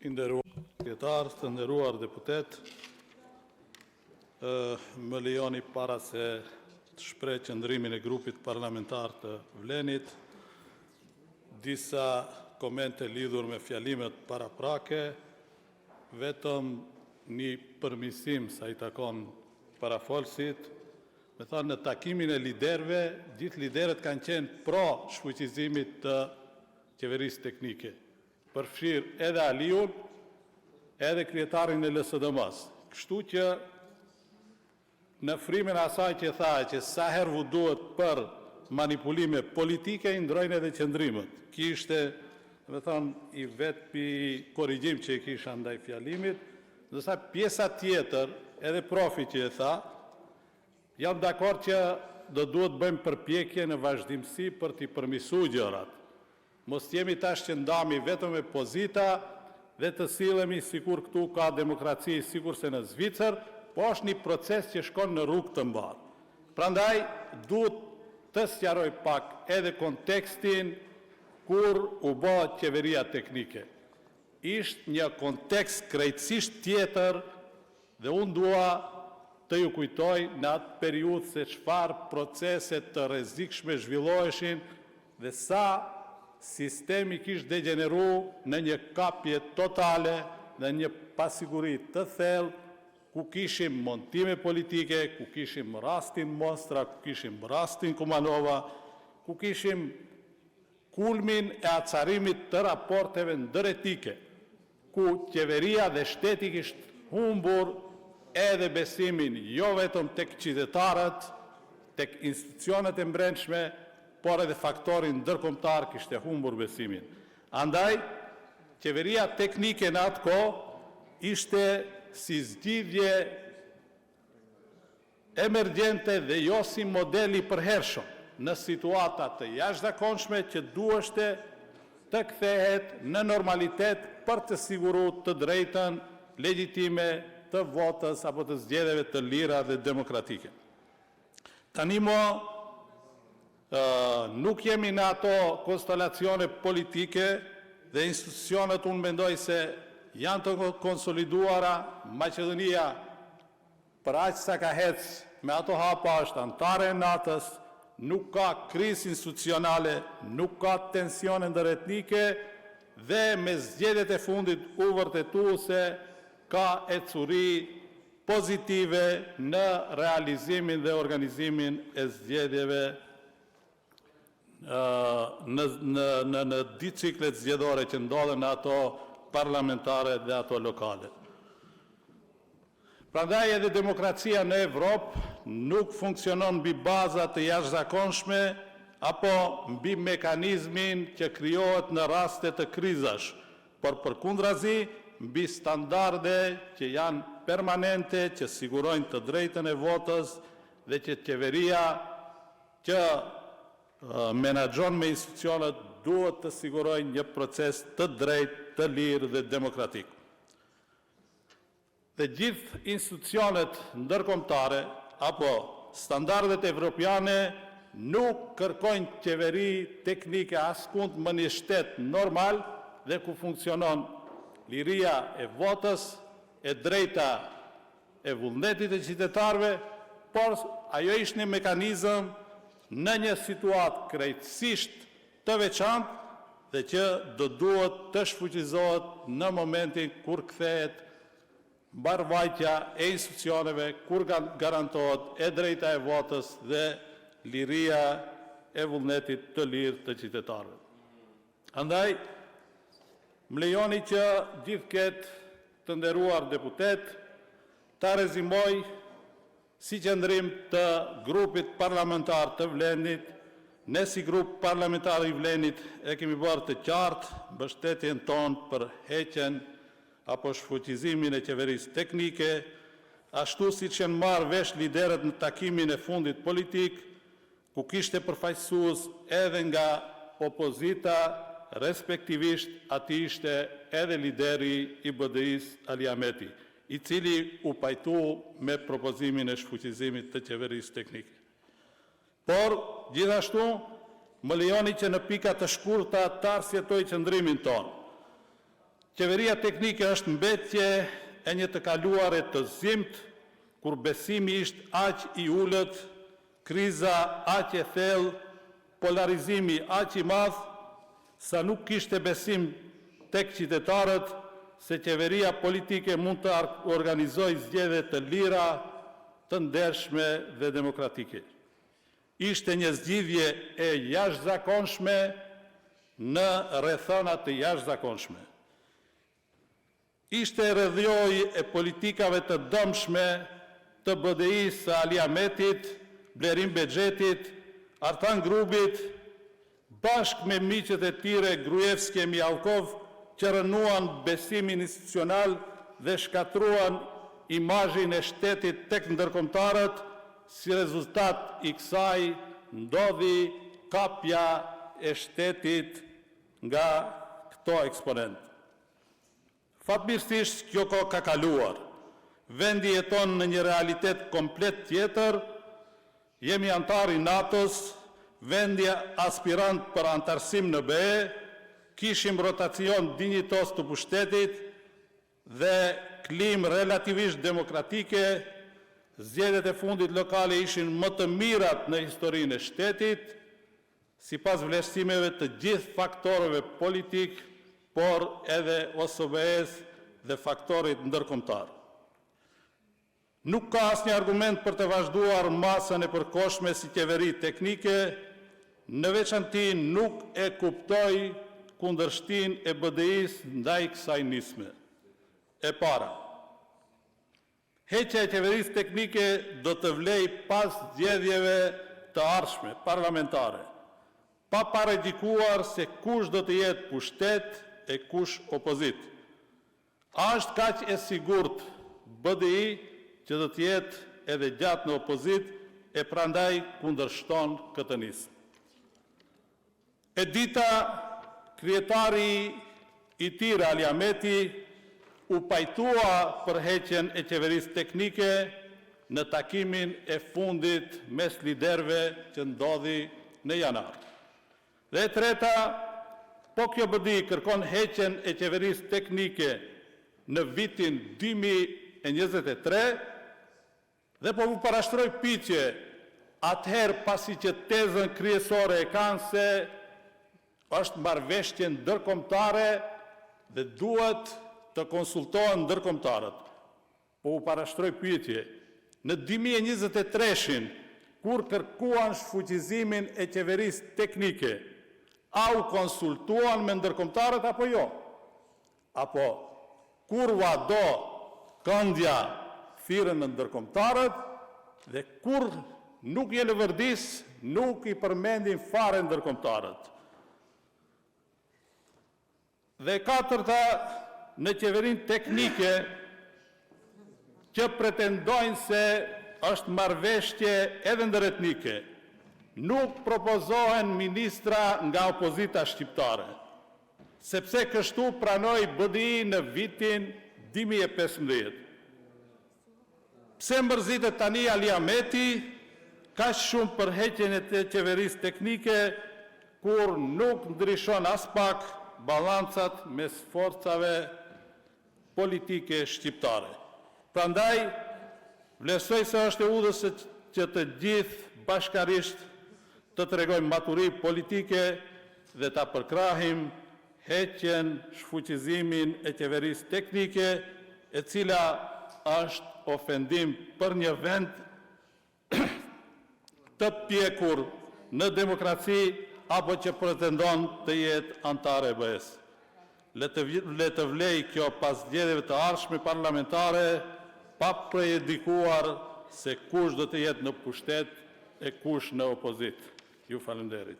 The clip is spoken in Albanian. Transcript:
I nderuar sekretar, të nderuar deputet, më lejoni para se të shpreh qëndrimin e grupit parlamentar të Vlenit, disa komente lidhur me fjalimet paraprake, vetëm një përmirësim sa i takon parafolësit, me thënë në takimin e liderëve, gjithë liderët kanë qenë pro shfuqizimit të qeverisë teknike, përfshirë edhe Aliun, edhe kryetarin e LSDM-s. Kështu që në frimin asaj që tha që sa herë duhet për manipulime politike, i ndrojnë edhe qëndrimet. Kishte, me thënë, i vetë pi korrigjim që i kisha ndaj fjalimit, ndërsa pjesa tjetër, edhe profi që e tha, jam dakord që do duhet bëjmë përpjekje në vazhdimsi për t'i përmisu gjërat. Mos jemi tash që ndami vetëm me pozita dhe të sillemi sikur këtu ka demokraci sikur se në Zvicër, po është një proces që shkon në rrugë të mbarë. Prandaj, duhet të sqaroj pak edhe kontekstin kur u bë qeveria teknike. Ishtë një kontekst krejtësisht tjetër dhe unë dua të ju kujtoj në atë periudhë se çfarë procese të rrezikshme zhvilloheshin dhe sa sistemi kishte degeneru në një kapje totale, në një pasiguri të thellë, ku kishim montime politike, ku kishim rastin Mostra, ku kishim rastin Kumanova, ku kishim kulmin e acarimit të raporteve ndëretike, ku qeveria dhe shteti kishte humbur edhe besimin jo vetëm tek qytetarët, tek institucionet e brendshme, por edhe faktorin ndërkombëtar kishte humbur besimin. Andaj, qeveria teknike në atë kohë ishte si zgjidhje emergjente dhe jo si modeli përhershëm në situata të jashtëzakonshme që duheshte të kthehet në normalitet për të siguruar të drejtën legjitime të votës apo të zgjedhjeve të lira dhe demokratike. Tani nuk jemi në ato konstelacione politike dhe institucionet unë mendoj se janë të konsoliduara. Maqedonia për aq sa ka hecë me ato hapa është antare e NATO-s, nuk ka krizë institucionale, nuk ka tensione ndëretnike dhe me zgjedhjet e fundit u vërtetu se ka ecuri pozitive në realizimin dhe organizimin e zgjedhjeve në di ciklet zgjedhore që ndodhen në ato parlamentare dhe ato lokale. Prandaj edhe demokracia në Evropë nuk funksionon mbi baza të jashtëzakonshme apo mbi mekanizmin që krijohet në raste të krizash, por përkundrazi mbi standarde që janë permanente, që sigurojnë të drejtën e votës dhe që qeveria që menaxhon me institucionet duhet të sigurojnë një proces të drejtë, të lirë dhe demokratik. Dhe gjithë institucionet ndërkombëtare apo standardet evropiane nuk kërkojnë qeveri teknike askund më një shtet normal dhe ku funksionon liria e votës, e drejta e vullnetit e qytetarëve, por ajo ishte një mekanizëm në një situatë krejtësisht të veçantë dhe që do duhet të shfuqizohet në momentin kur kthehet mbarvajtja e institucioneve, kur garantohet e drejta e votës dhe liria e vullnetit të lirë të qytetarëve. Andaj, më lejoni që gjithë këtë të nderuar deputet ta rezimoj si qëndrim të grupit parlamentar të Vlenit. Ne si grup parlamentar i Vlenit e kemi bërë të qartë mbështetjen tonë për heqjen apo shfuqizimin e qeverisë teknike, ashtu si që në marrë vesh liderët në takimin e fundit politik, ku kishte përfaqësues edhe nga opozita, respektivisht ati ishte edhe lideri i BDI-s Ali Ahmeti, i cili u pajtu me propozimin e shfuqizimit të qeverisë teknike. Por, gjithashtu, më lejoni që në pika të shkurta të arsjetoj qëndrimin tonë. Qeveria teknike është mbetje e një të kaluarit të zimt, kur besimi ishte aq i ullët, kriza aq e thellë, polarizimi aq i madh, sa nuk kishte besim tek qytetarët se qeveria politike mund të organizojë zgjedhje të lira, të ndershme dhe demokratike. Ishte një zgjidhje e jashtëzakonshme në rrethana të jashtëzakonshme. Ishte rrëdhjoj e politikave të dëmshme të BDI-s së Ali Ahmetit, Blerim Bexhetit, Artan Grubit, bashkë me miqët e tire Gruevski e Mjalkov, që rënuan besimin institucional dhe shkatruan imazhin e shtetit tek ndërkombëtarët, si rezultat i kësaj ndodhi kapja e shtetit nga këto eksponent. Fatmirësisht kjo kohë ka kaluar. Vendi jeton në një realitet komplet tjetër, jemi antar i NATO-s, vendi aspirant për antarësim në BE, kishim rotacion dinjitos të pushtetit dhe klim relativisht demokratike, zgjedhjet e fundit lokale ishin më të mirat në historinë e shtetit, sipas vlerësimeve të gjithë faktorëve politik, por edhe OSBE-s dhe faktorit ndërkombëtar. Nuk ka asnjë argument për të vazhduar masën e përkohshme si qeveri teknike, në veçanti nuk e kuptoi kundërshtin e BDI-s ndaj kësaj nisme. E para, heqja e qeverisë teknike do të vlej pas zgjedhjeve të ardhshme parlamentare, pa paredikuar se kush do të jetë pushtet e kush opozit. Është kaq e sigurt BDI që do të jetë edhe gjatë në opozit e prandaj kundërshton këtë nismë. E dita, kryetari i tij Ali Ahmeti u pajtua për heqjen e qeverisë teknike në takimin e fundit mes liderëve që ndodhi në janar. Dhe e treta, po kjo BDI kërkon heqjen e qeverisë teknike në vitin 2023 dhe po u parashtroj pyetje atëherë pasi që tezën kryesore e kanë se është marrëveshje ndërkombëtare dhe duhet të konsultohen ndërkombëtarët. Po u parashtroj pyetje, në 2023-shin, kur kërkuan shfuqizimin e qeverisë teknike, a u konsultuan me ndërkombëtarët apo jo? Apo kur do këndja thirrën në ndërkombëtarët dhe kur nuk je lëvërdis, nuk i përmendin fare ndërkombëtarët. Dhe katërta, në qeverinë teknike që pretendojnë se është marrëveshje edhe ndëretnike, nuk propozohen ministra nga opozita shqiptare, sepse kështu pranoi BDI në vitin 2015. Pse mërzitet tani Ali Ahmeti kaq shumë për heqjen e qeverisë teknike, kur nuk ndryshon as pak balancat mes forcave politike shqiptare. Prandaj, vlerësoj se është e udhës që të gjithë bashkarisht të tregojmë maturi politike dhe ta përkrahim heqjen, shfuqizimin e qeverisë teknike, e cila është ofendim për një vend të pjekur në demokraci apo që pretendon të jetë antar e BE-s. Le të vlej kjo pas zgjedhjeve të ardhshme parlamentare, pa prejudikuar se kush do të jetë në pushtet e kush në opozit. Ju falenderit.